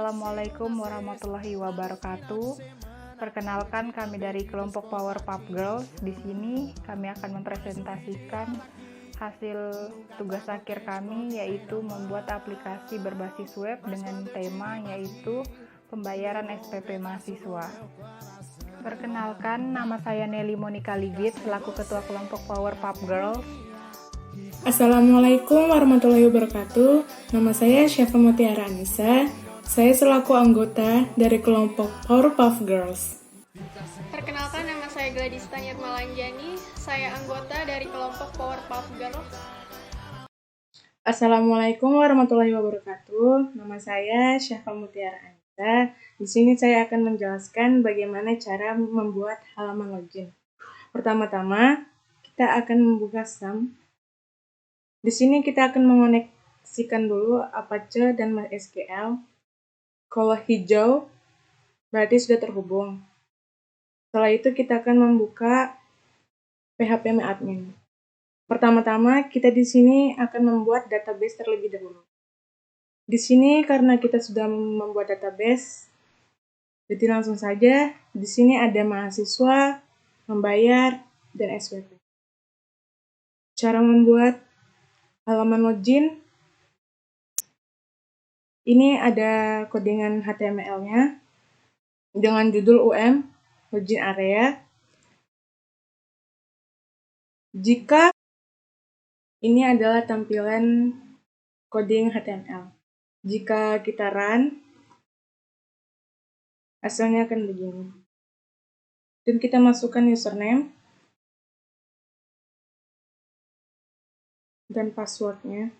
Assalamualaikum warahmatullahi wabarakatuh. Perkenalkan, kami dari kelompok Powerpuff Girls. Di sini kami akan mempresentasikan hasil tugas akhir kami, yaitu membuat aplikasi berbasis web dengan tema yaitu pembayaran SPP mahasiswa. Perkenalkan, nama saya Nelly Monica Ligit selaku Ketua Kelompok Powerpuff Girls. Assalamualaikum warahmatullahi wabarakatuh. Nama saya Syafa Mutiara Anissa. Saya selaku anggota dari kelompok Powerpuff Girls. Perkenalkan, nama saya Gladys Tanyar Malanjani. Saya anggota dari kelompok Powerpuff Girls. Assalamualaikum warahmatullahi wabarakatuh. Nama saya Syafa Mutiara Anissa. Di sini saya akan menjelaskan bagaimana cara membuat halaman login. Pertama-tama, kita akan membuka SAM. Di sini kita akan mengoneksikan dulu Apache dan MySQL. Kalau hijau, berarti sudah terhubung. Setelah itu kita akan membuka PHP-admin. Pertama-tama kita di sini akan membuat database terlebih dahulu. Di sini karena kita sudah membuat database, jadi langsung saja di sini ada mahasiswa, membayar, dan SPP. Cara membuat halaman login, ini ada codingan HTML-nya dengan judul login area. Jika ini adalah tampilan coding HTML. Jika kita run, hasilnya akan begini. Dan kita masukkan username dan passwordnya.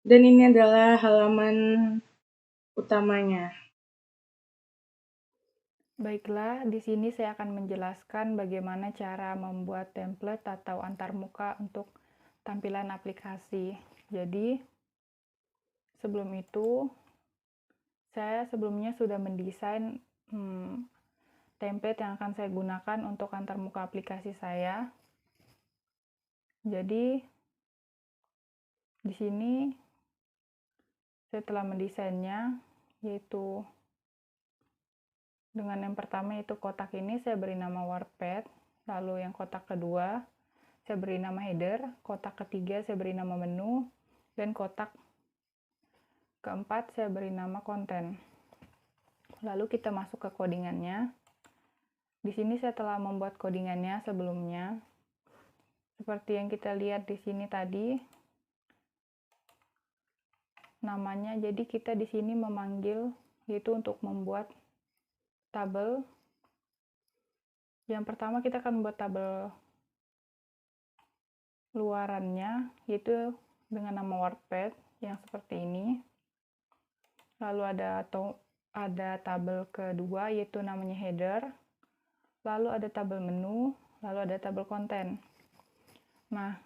Dan ini adalah halaman utamanya. Baiklah, di sini saya akan menjelaskan bagaimana cara membuat template atau antarmuka untuk tampilan aplikasi. Jadi, sebelum itu, saya sebelumnya sudah mendesain template yang akan saya gunakan untuk antarmuka aplikasi saya. Jadi, di sini saya telah mendesainnya, yaitu dengan yang pertama yaitu kotak ini saya beri nama WordPad, lalu yang kotak kedua saya beri nama header, kotak ketiga saya beri nama menu, dan kotak keempat saya beri nama konten. Lalu kita masuk ke codingannya. Di sini saya telah membuat codingannya sebelumnya. Seperti yang kita lihat di sini tadi, namanya. Jadi kita di sini memanggil yaitu untuk membuat tabel. Yang pertama kita akan membuat tabel luarannya, yaitu dengan nama WordPad yang seperti ini. Lalu ada tabel kedua yaitu namanya header. Lalu ada tabel menu, lalu ada tabel konten. Nah,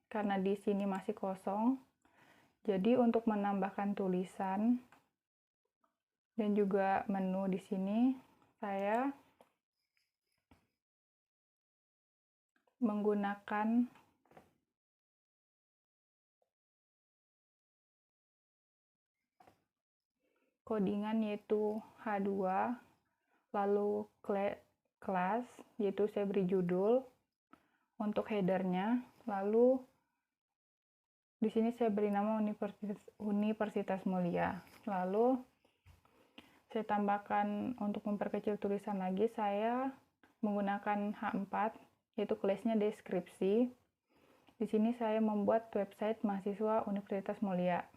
karena di sini masih kosong, jadi untuk menambahkan tulisan dan juga menu di sini, saya menggunakan codingan yaitu H2, lalu kelas, yaitu saya beri judul untuk headernya, lalu di sini saya beri nama Universitas Mulia. Lalu saya tambahkan untuk memperkecil tulisan lagi, saya menggunakan H4, yaitu kelasnya deskripsi. Di sini saya membuat website mahasiswa Universitas Mulia.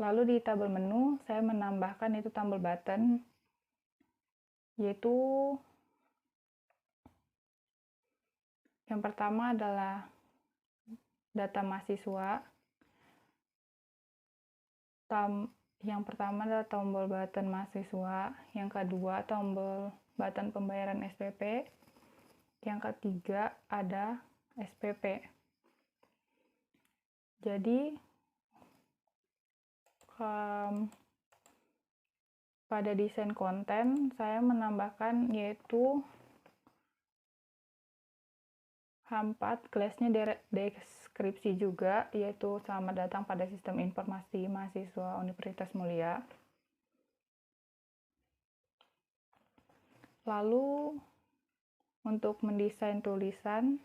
Lalu di tabel menu, saya menambahkan itu tombol button, yaitu yang pertama adalah data mahasiswa. Yang pertama adalah tombol button mahasiswa, yang kedua tombol button pembayaran SPP, yang ketiga ada SPP. Jadi pada desain konten saya menambahkan yaitu H4 kelasnya deskripsi juga, yaitu selamat datang pada Sistem Informasi Mahasiswa Universitas Mulia. Lalu untuk mendesain tulisan,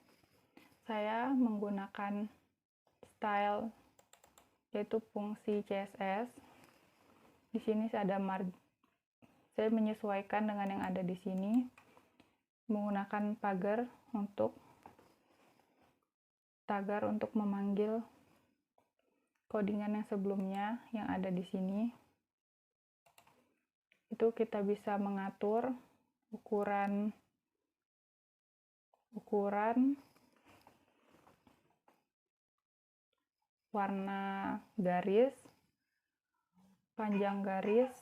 saya menggunakan style yaitu fungsi CSS. Di sini saya menyesuaikan dengan yang ada di sini, menggunakan tagar untuk memanggil codingan yang sebelumnya yang ada di sini. Itu kita bisa mengatur ukuran warna garis, panjang garis,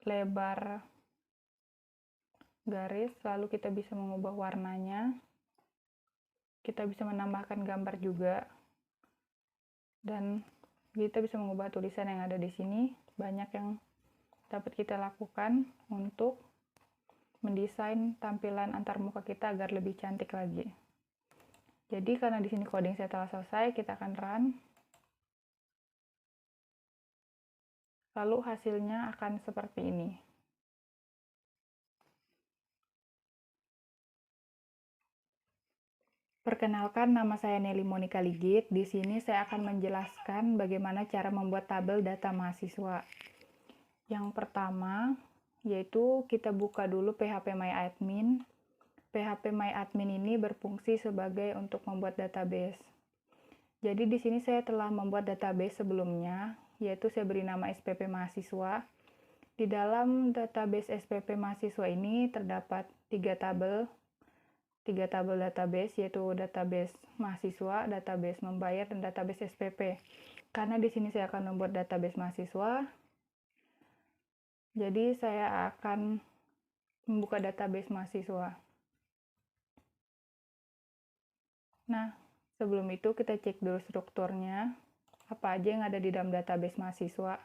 lebar garis, lalu kita bisa mengubah warnanya. Kita bisa menambahkan gambar juga, dan kita bisa mengubah tulisan yang ada di sini. Banyak yang dapat kita lakukan untuk mendesain tampilan antarmuka kita agar lebih cantik lagi. Jadi karena di sini coding saya telah selesai, kita akan run. Lalu hasilnya akan seperti ini. Perkenalkan, nama saya Nelly Monica Ligit. Di sini saya akan menjelaskan bagaimana cara membuat tabel data mahasiswa. Yang pertama, yaitu kita buka dulu phpMyAdmin. phpMyAdmin ini berfungsi sebagai untuk membuat database. Jadi di sini saya telah membuat database sebelumnya, yaitu saya beri nama SPP Mahasiswa. Di dalam database SPP Mahasiswa ini terdapat tiga tabel database, yaitu database mahasiswa, database membayar, dan database SPP. Karena di sini saya akan membuat database mahasiswa, jadi saya akan membuka database mahasiswa. Nah, sebelum itu kita cek dulu strukturnya, apa aja yang ada di dalam database mahasiswa.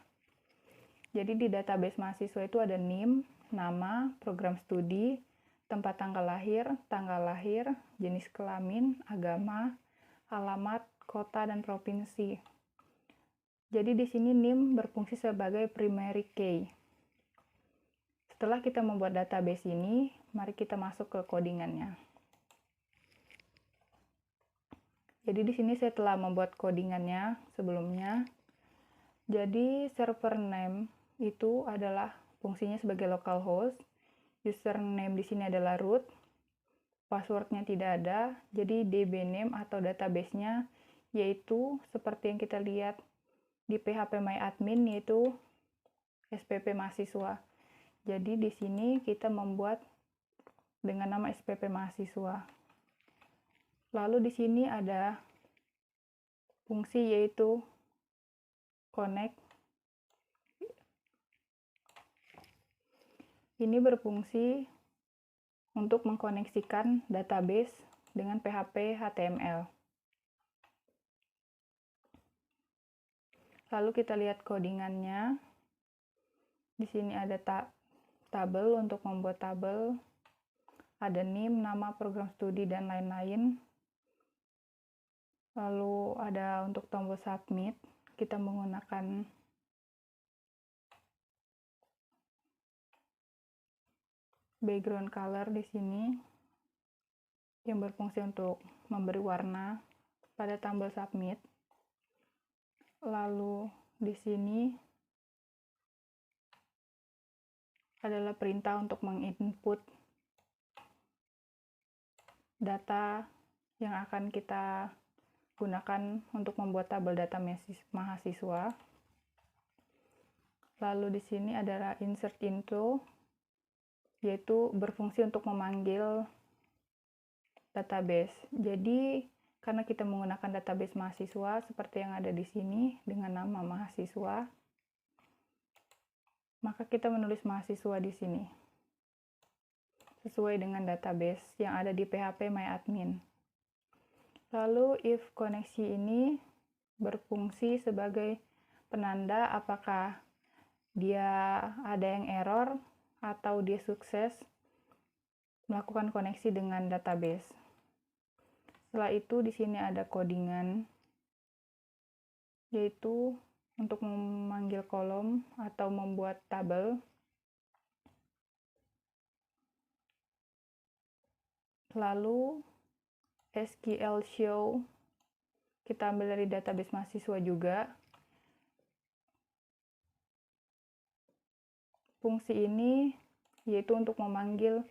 Jadi di database mahasiswa itu ada NIM, nama, program studi, tempat tanggal lahir, jenis kelamin, agama, alamat, kota, dan provinsi. Jadi di sini NIM berfungsi sebagai primary key. Setelah kita membuat database ini, mari kita masuk ke codingannya. Jadi di sini saya telah membuat codingannya sebelumnya. Jadi server name itu adalah fungsinya sebagai localhost. Username di sini adalah root. Passwordnya tidak ada. Jadi dbname atau database-nya yaitu seperti yang kita lihat di phpMyAdmin, yaitu SPP Mahasiswa. Jadi di sini kita membuat dengan nama SPP Mahasiswa. Lalu di sini ada fungsi yaitu connect. Ini berfungsi untuk mengkoneksikan database dengan PHP HTML. Lalu kita lihat codingannya. Di sini ada tabel untuk membuat tabel. Ada NIM, nama, program studi, dan lain-lain. Lalu ada untuk tombol submit. Kita menggunakan background color di sini yang berfungsi untuk memberi warna pada tombol submit. Lalu di sini adalah perintah untuk menginput data yang akan kita gunakan untuk membuat tabel data mahasiswa. Lalu di sini adalah insert into, yaitu berfungsi untuk memanggil database. Jadi karena kita menggunakan database mahasiswa seperti yang ada di sini dengan nama mahasiswa, maka kita menulis mahasiswa di sini sesuai dengan database yang ada di phpMyAdmin. Lalu if koneksi ini berfungsi sebagai penanda apakah dia ada yang error atau dia sukses melakukan koneksi dengan database. Setelah itu di sini ada codingan, yaitu untuk memanggil kolom atau membuat tabel. Lalu SQL show, kita ambil dari database mahasiswa juga. Fungsi ini yaitu untuk memanggil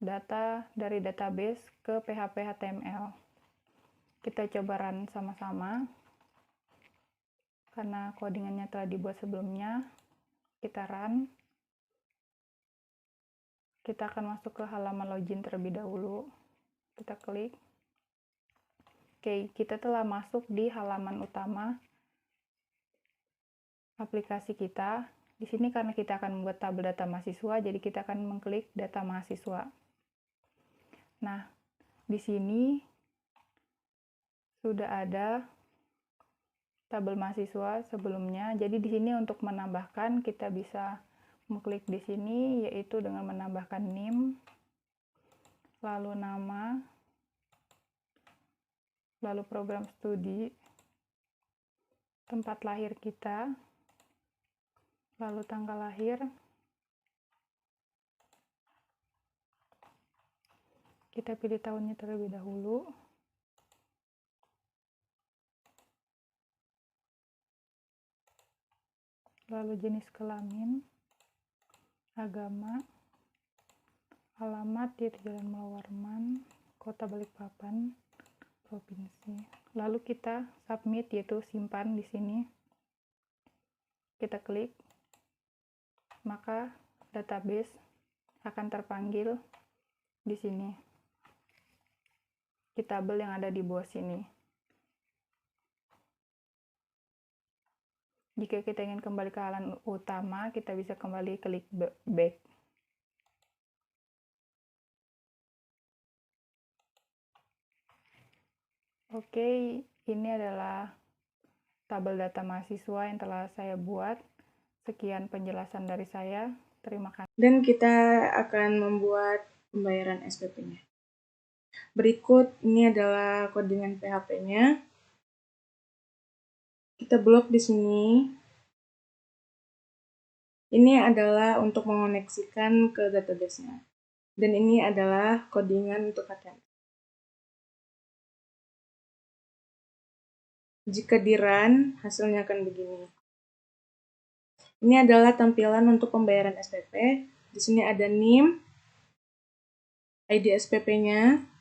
data dari database ke PHP HTML. Kita coba run sama-sama. Karena codingannya telah dibuat sebelumnya, kita run. Kita akan masuk ke halaman login terlebih dahulu. Kita klik. Oke, kita telah masuk di halaman utama aplikasi kita. Di sini karena kita akan membuat tabel data mahasiswa, jadi kita akan mengklik data mahasiswa. Nah, di sini sudah ada tabel mahasiswa sebelumnya. Jadi di sini untuk menambahkan kita bisa mengklik di sini, yaitu dengan menambahkan NIM, lalu nama, lalu program studi, tempat lahir kita, lalu tanggal lahir, kita pilih tahunnya terlebih dahulu, lalu jenis kelamin, agama, alamat di Jalan Mulawarman, Kota Balikpapan, provinsi. Lalu kita submit, yaitu simpan di sini. Kita klik, maka database akan terpanggil di sini di tabel yang ada di bawah sini. Jika kita ingin kembali ke halaman utama, kita bisa kembali klik back. Oke, ini adalah tabel data mahasiswa yang telah saya buat. Sekian penjelasan dari saya. Terima kasih. Dan kita akan membuat pembayaran SPP-nya. Berikut ini adalah codingan PHP-nya. Kita blok di sini. Ini adalah untuk mengoneksikan ke database-nya. Dan ini adalah codingan untuk HTML. Jika di run, hasilnya akan begini. Ini adalah tampilan untuk pembayaran SPP. Di sini ada NIM, ID SPP-nya,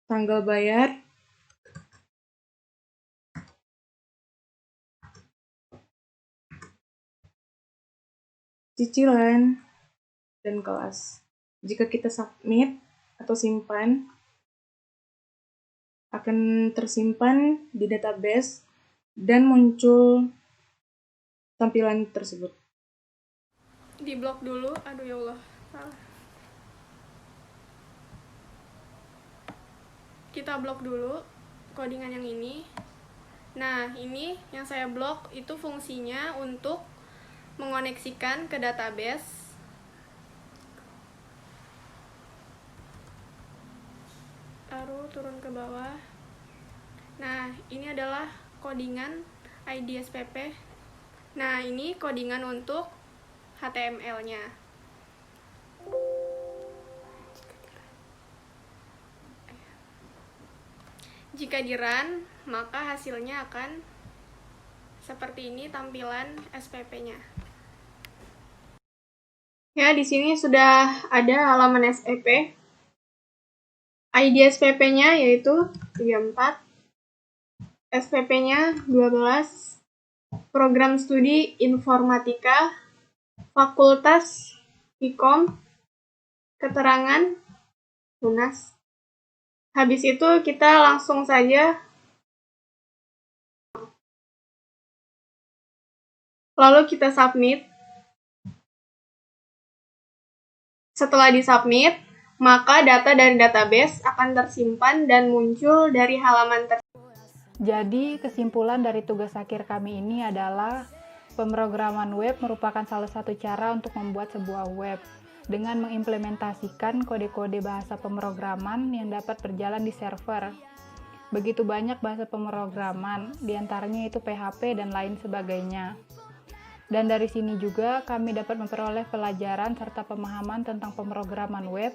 tanggal bayar, cicilan, dan kelas. Jika kita submit atau simpan, akan tersimpan di database dan muncul tampilan tersebut. Di blok dulu, aduh ya Allah, salah. Kita blok dulu codingan yang ini. Nah, ini yang saya blok itu fungsinya untuk mengoneksikan ke database. Lalu turun ke bawah. Nah, ini adalah codingan ID SPP. Nah, ini codingan untuk HTML-nya. Jika di run, maka hasilnya akan seperti ini tampilan SPP-nya. Ya, di sini sudah ada halaman SPP. ID SPP-nya yaitu 34, SPP-nya 12, program studi informatika, fakultas Ikom, keterangan lunas. Habis itu kita langsung saja lalu kita submit. Setelah disubmit, maka data dari database akan tersimpan dan muncul dari halaman tersebut. Jadi, kesimpulan dari tugas akhir kami ini adalah pemrograman web merupakan salah satu cara untuk membuat sebuah web. dengan mengimplementasikan kode-kode bahasa pemrograman yang dapat berjalan di server. Begitu banyak bahasa pemrograman, diantaranya itu PHP dan lain sebagainya. Dan dari sini juga kami dapat memperoleh pelajaran serta pemahaman tentang pemrograman web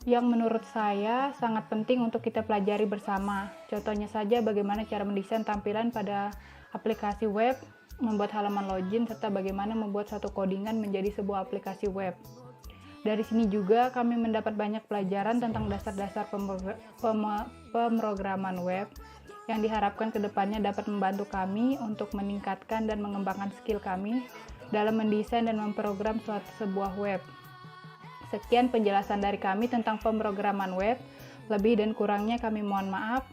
yang menurut saya sangat penting untuk kita pelajari bersama. Contohnya saja bagaimana cara mendesain tampilan pada aplikasi web, membuat halaman login, serta bagaimana membuat satu codingan menjadi sebuah aplikasi web. Dari sini juga kami mendapat banyak pelajaran tentang dasar-dasar pemrograman web yang diharapkan kedepannya dapat membantu kami untuk meningkatkan dan mengembangkan skill kami dalam mendesain dan memprogram sebuah web. Sekian penjelasan dari kami tentang pemrograman web. Lebih dan kurangnya kami mohon maaf.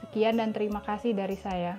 Sekian dan terima kasih dari saya.